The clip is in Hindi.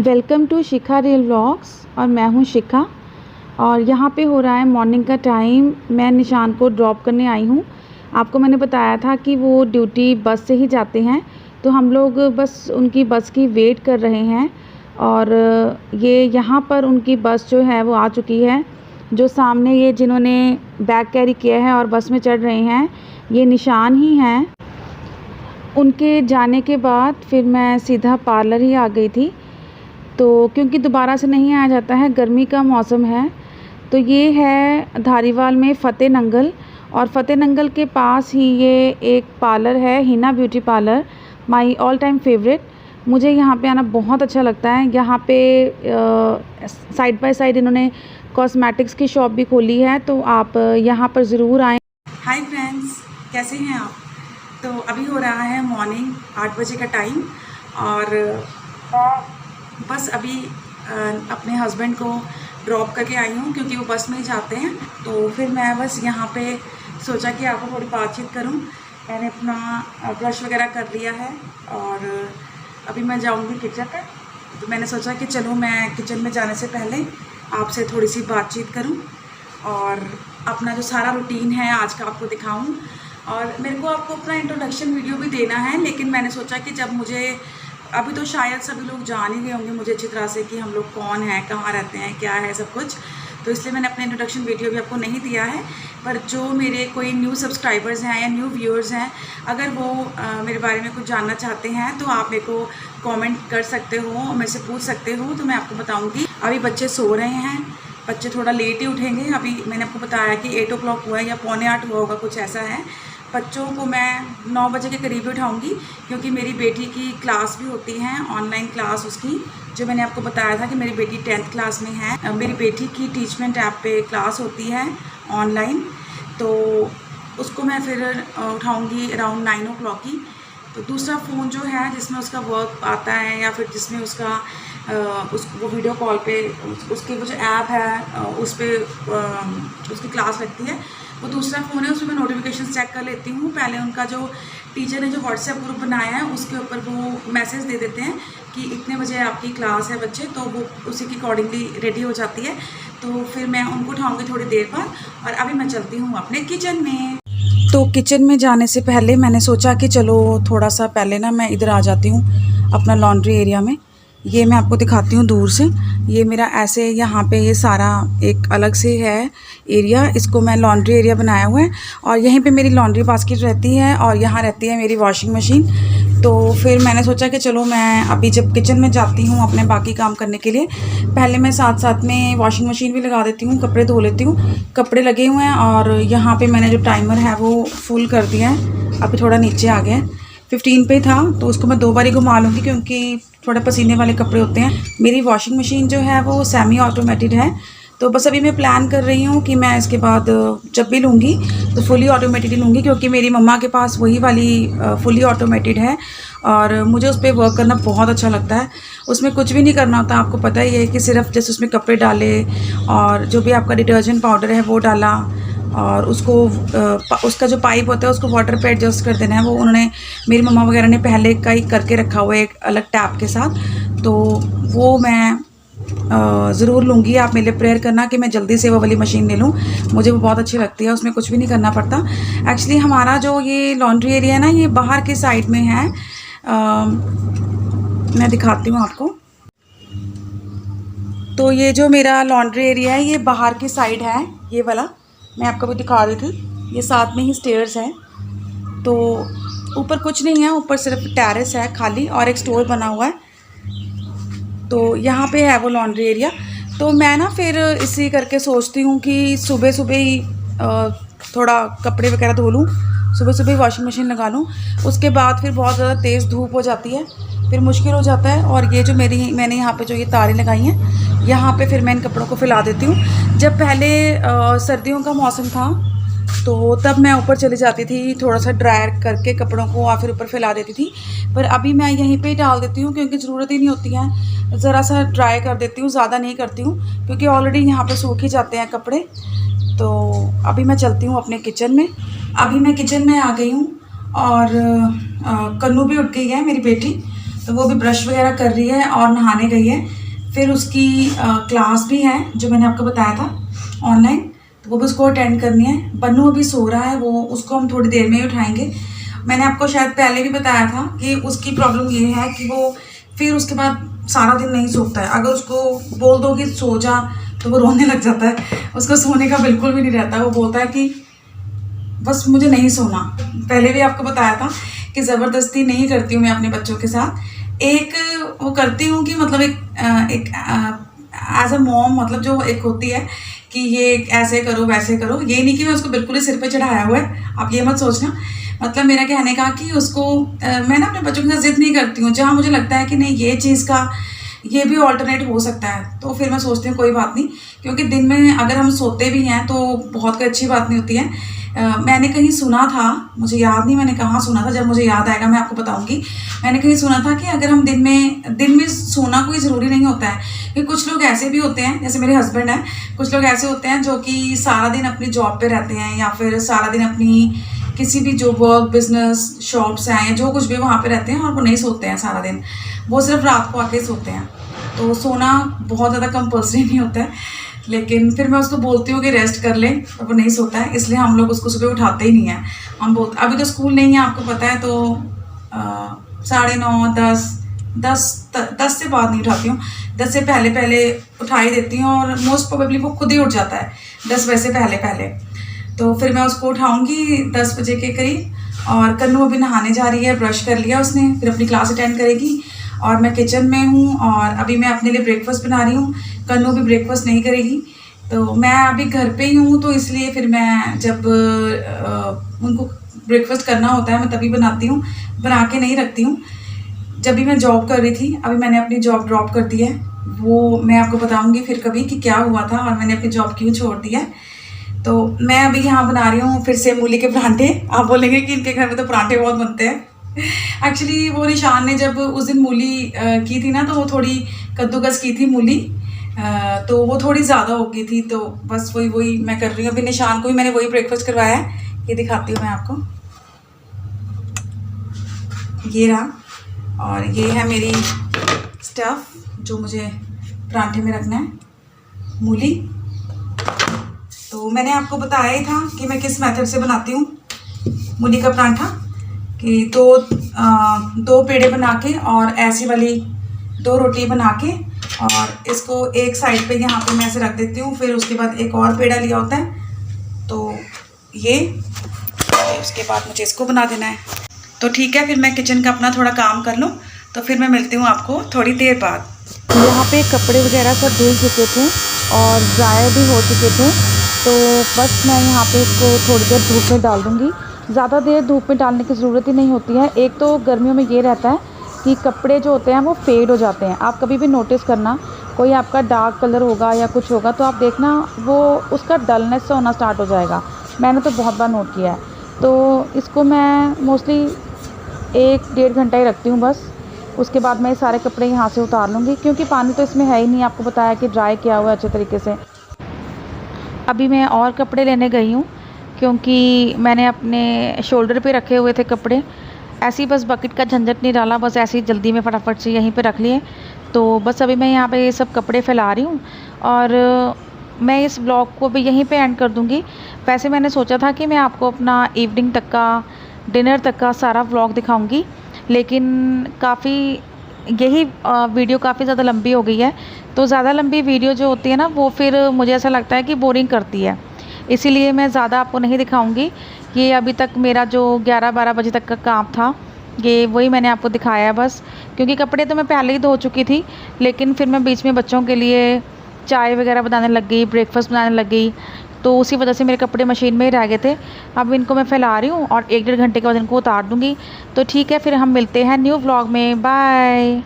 Welcome to Shikha real vlogs और मैं हूं शिखा। और यहाँ पे हो रहा है मॉर्निंग का टाइम। मैं निशान को ड्रॉप करने आई हूँ। आपको मैंने बताया था कि वो ड्यूटी बस से ही जाते हैं, तो हम लोग बस उनकी बस की वेट कर रहे हैं। और ये यहाँ पर उनकी बस जो है वो आ चुकी है। जो सामने ये जिन्होंने बैग कैरी किया है और बस में चढ़ रहे हैं, ये निशान ही हैं। उनके जाने के बाद फिर मैं सीधा पार्लर ही आ गई थी, तो क्योंकि दोबारा से नहीं आया जाता है, गर्मी का मौसम है। तो ये है धारीवाल में फ़तेह नंगल, और फ़तेह नंगल के पास ही ये एक पार्लर है, Hina beauty parlour, my all time favourite. मुझे यहाँ पे आना बहुत अच्छा लगता है। यहाँ पे साइड बाय साइड इन्होंने कॉस्मेटिक्स की शॉप भी खोली है, तो आप यहाँ पर ज़रूर आएँ। हाय फ्रेंड्स, कैसे हैं आप? तो अभी हो रहा है मॉर्निंग 8 बजे का टाइम, और बस अभी अपने हस्बैंड को ड्रॉप करके आई हूँ क्योंकि वो बस में ही जाते हैं। तो फिर मैं बस यहाँ पे सोचा कि आपको थोड़ी बातचीत करूँ। मैंने अपना ब्रश वगैरह कर लिया है और अभी मैं जाऊँगी किचन पे। तो मैंने सोचा कि चलो मैं किचन में जाने से पहले आपसे थोड़ी सी बातचीत करूँ और अपना जो सारा रूटीन है आज का आपको दिखाऊँ। और मेरे को आपको अपना इंट्रोडक्शन वीडियो भी देना है, लेकिन मैंने सोचा कि जब मुझे अभी तो शायद सभी लोग जान ही गए होंगे मुझे अच्छी तरह से कि हम लोग कौन हैं, कहाँ रहते हैं, क्या है सब कुछ, तो इसलिए मैंने अपना इंट्रोडक्शन वीडियो भी आपको नहीं दिया है। पर जो मेरे कोई न्यू सब्सक्राइबर्स हैं या न्यू व्यूअर्स हैं, अगर वो मेरे बारे में कुछ जानना चाहते हैं तो आप मेरे को कमेंट कर सकते हो, मेरे से पूछ सकते हो, तो मैं आपको बताऊँगी। अभी बच्चे सो रहे हैं, बच्चे थोड़ा लेट ही उठेंगे। अभी मैंने आपको बताया कि 8 o'clock हुआ है या 7:45 हुआ होगा, कुछ ऐसा है। बच्चों को मैं 9 बजे के करीब उठाऊंगी क्योंकि मेरी बेटी की क्लास भी होती है, ऑनलाइन क्लास उसकी, जो मैंने आपको बताया था कि मेरी बेटी 10th क्लास में है। मेरी बेटी की टीचमेंट ऐप पे क्लास होती है ऑनलाइन, तो उसको मैं फिर उठाऊंगी अराउंड 9 o'clock की। तो दूसरा फ़ोन जो है जिसमें उसका वर्क आता है या फिर जिसमें उसका वो वीडियो कॉल पे उसकी वो जो ऐप है उस पर उसकी क्लास लगती है, वो दूसरा फ़ोन है, उसमें मैं नोटिफिकेशन चेक कर लेती हूँ। पहले उनका जो टीचर ने जो व्हाट्सएप ग्रुप बनाया है उसके ऊपर वो मैसेज दे देते हैं कि इतने बजे आपकी क्लास है बच्चे, तो वो उसी की अकॉर्डिंगली रेडी हो जाती है। तो फिर मैं उनको उठाऊँगी थोड़ी देर बाद, और अभी मैं चलती हूँ अपने किचन में। तो किचन में जाने से पहले मैंने सोचा कि चलो थोड़ा सा पहले ना मैं इधर आ जाती हूँ अपना लॉन्ड्री एरिया में। ये मैं आपको दिखाती हूँ दूर से। ये मेरा ऐसे यहाँ पे ये सारा एक अलग से है एरिया, इसको मैं लॉन्ड्री एरिया बनाया हुआ है, और यहीं पे मेरी लॉन्ड्री बास्केट रहती है और यहाँ रहती है मेरी वॉशिंग मशीन। तो फिर मैंने सोचा कि चलो मैं अभी जब किचन में जाती हूँ अपने बाकी काम करने के लिए, पहले मैं साथ साथ में वॉशिंग मशीन भी लगा देती हूँ, कपड़े धो लेती हूँ। कपड़े लगे हुए हैं और यहाँ पे मैंने जो टाइमर है वो फुल कर दिया है, अभी थोड़ा नीचे आ गया है, 15 पे था, तो उसको मैं 2 बार ही घुमा लूँगी क्योंकि थोड़े पसीने वाले कपड़े होते हैं। मेरी वॉशिंग मशीन जो है वो सेमी ऑटोमेटेड है, तो बस अभी मैं प्लान कर रही हूँ कि मैं इसके बाद जब भी लूँगी तो फुली ऑटोमेटेड ही लूँगी, क्योंकि मेरी मम्मा के पास वही वाली फुली ऑटोमेटेड है और मुझे उस पर वर्क करना बहुत अच्छा लगता है। उसमें कुछ भी नहीं करना होता, आपको पता ही है कि सिर्फ जैसे उसमें कपड़े डाले और जो भी आपका डिटर्जेंट पाउडर है वो डाला, और उसको उसका जो पाइप होता है उसको वाटर पे एडजस्ट कर देना है। वो उन्होंने मेरी मम्मा वगैरह ने पहले का ही करके रखा हुआ है एक अलग टैप के साथ, तो वो मैं ज़रूर लूँगी। आप मेरे लिए प्रेयर करना कि मैं जल्दी से वो वाली मशीन ले लूँ, मुझे वो बहुत अच्छी लगती है, उसमें कुछ भी नहीं करना पड़ता। एक्चुअली हमारा जो ये लॉन्ड्री एरिया है ना, ये बाहर के साइड में है। मैं दिखाती हूँ आपको। तो ये जो मेरा लॉन्ड्री एरिया है ये बाहर की साइड है, ये वाला मैं आपको भी दिखा रही थी। ये साथ में ही स्टेयर्स है, तो ऊपर कुछ नहीं है, ऊपर सिर्फ टेरेस है खाली और एक स्टोर बना हुआ है। तो यहाँ पे है वो लॉन्ड्री एरिया। तो मैं ना फिर इसी करके सोचती हूँ कि सुबह सुबह ही थोड़ा कपड़े वगैरह धो लूँ, सुबह सुबह वॉशिंग मशीन लगा लूँ। उसके बाद फिर बहुत ज़्यादा तेज़ धूप हो जाती है, फिर मुश्किल हो जाता है। और ये जो मैंने यहाँ पे जो ये तारें लगाई हैं, यहाँ पे फिर मैं इन कपड़ों को फैला देती हूँ। जब पहले सर्दियों का मौसम था तो तब मैं ऊपर चली जाती थी, थोड़ा सा ड्रायर करके कपड़ों को और फिर ऊपर फैला देती थी, पर अभी मैं यहीं पे ही डाल देती हूँ क्योंकि ज़रूरत ही नहीं होती है। ज़रा सा ड्राई कर देती हूँ, ज़्यादा नहीं करती हूँ क्योंकि ऑलरेडी यहाँ पे सूख ही जाते हैं कपड़े। तो अभी मैं चलती हूँ अपने किचन में। अभी मैं किचन में आ गई हूँ और कन्नू भी उठ गई है मेरी बेटी, तो वो भी ब्रश वगैरह कर रही है और नहाने गई है। फिर उसकी क्लास भी है जो मैंने आपको बताया था ऑनलाइन, तो वो भी उसको अटेंड करनी है। बन्नू अभी सो रहा है, वो उसको हम थोड़ी देर में ही उठाएंगे। मैंने आपको शायद पहले भी बताया था कि उसकी प्रॉब्लम ये है कि वो फिर उसके बाद सारा दिन नहीं सोता है। अगर उसको बोल दो कि सो जा तो वो रोने लग जाता है, उसको सोने का बिल्कुल भी नहीं रहता। वो बोलता है कि बस मुझे नहीं सोना। पहले भी आपको बताया था कि ज़बरदस्ती नहीं करती हूँ मैं अपने बच्चों के साथ। एक वो करती हूँ कि मतलब एक एज अ मॉम, मतलब जो एक होती है कि ये ऐसे करो वैसे करो, ये नहीं कि मैं उसको बिल्कुल ही सिर पे चढ़ाया हुआ है, आप ये मत सोचना। मतलब मेरा कहने का कि उसको मैं ना अपने बच्चों के साथ ज़िद नहीं करती हूँ। जहाँ मुझे लगता है कि नहीं ये चीज़ का ये भी ऑल्टरनेट हो सकता है, तो फिर मैं सोचती हूँ कोई बात नहीं, क्योंकि दिन में अगर हम सोते भी हैं तो बहुत कोई अच्छी बात नहीं होती है। मैंने कहीं सुना था, मुझे याद नहीं मैंने कहाँ सुना था, जब मुझे याद आएगा मैं आपको बताऊंगी। मैंने कहीं सुना था कि अगर हम दिन में सोना कोई ज़रूरी नहीं होता है, कि कुछ लोग ऐसे भी होते हैं, जैसे मेरे हस्बैंड हैं, कुछ लोग ऐसे होते हैं जो कि सारा दिन अपनी जॉब पे रहते हैं या फिर सारा दिन अपनी किसी भी जो वर्क बिजनेस शॉप्स हैं या जो कुछ भी वहाँ पे रहते हैं और वो नहीं सोते हैं सारा दिन, वो सिर्फ रात को आके सोते हैं। तो सोना बहुत ज़्यादा कंपल्सरी नहीं होता है, लेकिन फिर मैं उसको बोलती हूँ कि रेस्ट कर ले, तो वो नहीं सोता है, इसलिए हम लोग उसको सुबह उठाते ही नहीं हैं। हम बोलते अभी तो स्कूल नहीं है आपको पता है, तो 9:30 10 से बाद नहीं उठाती हूँ, 10 से पहले उठा ही देती हूँ और मोस्ट प्रोबेबली वो खुद ही उठ जाता है 10 बजे से पहले। तो फिर मैं उसको उठाऊँगी 10 बजे के करीब। और कन्नू अभी नहाने जा रही है, ब्रश कर लिया उसने, फिर अपनी क्लास अटेंड करेगी। और मैं किचन में हूँ और अभी मैं अपने लिए ब्रेकफास्ट बना रही हूँ। कन्नू भी ब्रेकफास्ट नहीं करेगी, तो मैं अभी घर पे ही हूँ, तो इसलिए फिर मैं जब उनको ब्रेकफास्ट करना होता है मैं तभी बनाती हूँ, बना के नहीं रखती हूँ। जब भी मैं जॉब कर रही थी, अभी मैंने अपनी जॉब ड्रॉप कर दी है, वो मैं आपको बताऊँगी फिर कभी कि क्या हुआ था और मैंने अपनी जॉब क्यों छोड़ दी है। तो मैं अभी यहाँ बना रही हूँ फिर से मूली के परांठे। आप बोलेंगे कि इनके घर में तो परांठे बहुत बनते हैं। एक्चुअली वो निशान ने जब उस दिन मूली की थी ना, तो वो थोड़ी कद्दूकस की थी मूली, तो वो थोड़ी ज़्यादा हो गई थी, तो बस वही मैं कर रही हूँ। अभी निशान को भी मैंने वही ब्रेकफास्ट करवाया है, ये दिखाती हूँ मैं आपको। ये रहा, और ये है मेरी स्टफ़ जो मुझे परांठे में रखना है, मूली। तो मैंने आपको बताया ही था कि मैं किस मेथड से बनाती हूँ मूली का परांठा, कि दो पेड़े बना के और ऐसी वाली 2 रोटी बना के और इसको एक साइड पे यहाँ पे मैं ऐसे रख देती हूँ। फिर उसके बाद एक और पेड़ा लिया होता है, तो ये उसके बाद मुझे इसको बना देना है। तो ठीक है, फिर मैं किचन का अपना थोड़ा काम कर लूँ, तो फिर मैं मिलती हूँ आपको थोड़ी देर बाद। यहाँ पे कपड़े वगैरह सब धुल चुके थे और ड्राई भी हो चुके थे, तो बस मैं यहाँ पे इसको थोड़ी देर धूप में डाल दूँगी। ज़्यादा देर धूप में डालने की ज़रूरत ही नहीं होती है। एक तो गर्मियों में ये रहता है कि कपड़े जो होते हैं वो फेड हो जाते हैं। आप कभी भी नोटिस करना, कोई आपका डार्क कलर होगा या कुछ होगा तो आप देखना वो उसका डलनेस से होना स्टार्ट हो जाएगा। मैंने तो बहुत बार नोट किया है। तो इसको मैं मोस्टली 1-1.5 घंटा ही रखती हूँ बस। उसके बाद मैं ये सारे कपड़े यहाँ से उतार लूँगी, क्योंकि पानी तो इसमें है ही नहीं। आपको बताया कि ड्राई किया हुआ है अच्छे तरीके से। अभी मैं और कपड़े लेने गई हूँ, क्योंकि मैंने अपने शोल्डर पे रखे हुए थे कपड़े। ऐसे ही बस बकेट का झंझट नहीं डाला, बस ऐसे ही जल्दी में फटाफट से यहीं पे रख लिए। तो बस अभी मैं यहाँ पे ये सब कपड़े फैला रही हूँ और मैं इस व्लॉग को भी यहीं पे एंड कर दूँगी। वैसे मैंने सोचा था कि मैं आपको अपना इवनिंग तक का, डिनर तक का सारा व्लॉग दिखाऊँगी, लेकिन यही वीडियो काफ़ी ज़्यादा लंबी हो गई है। तो ज़्यादा लंबी वीडियो जो होती है ना, वो फिर मुझे ऐसा लगता है कि बोरिंग करती है, इसीलिए मैं ज़्यादा आपको नहीं दिखाऊंगी। ये अभी तक मेरा जो 11-12 बजे तक का काम था, ये वही मैंने आपको दिखाया है बस। क्योंकि कपड़े तो मैं पहले ही धो चुकी थी, लेकिन फिर मैं बीच में बच्चों के लिए चाय वगैरह बनाने लग गई, ब्रेकफास्ट बनाने लग गई, तो उसी वजह से मेरे कपड़े मशीन में ही रह गए थे। अब इनको मैं फैला रही हूँ और 1-1.5 घंटे के बाद इनको उतार दूँगी। तो ठीक है, फिर हम मिलते हैं न्यू व्लॉग में। बाय।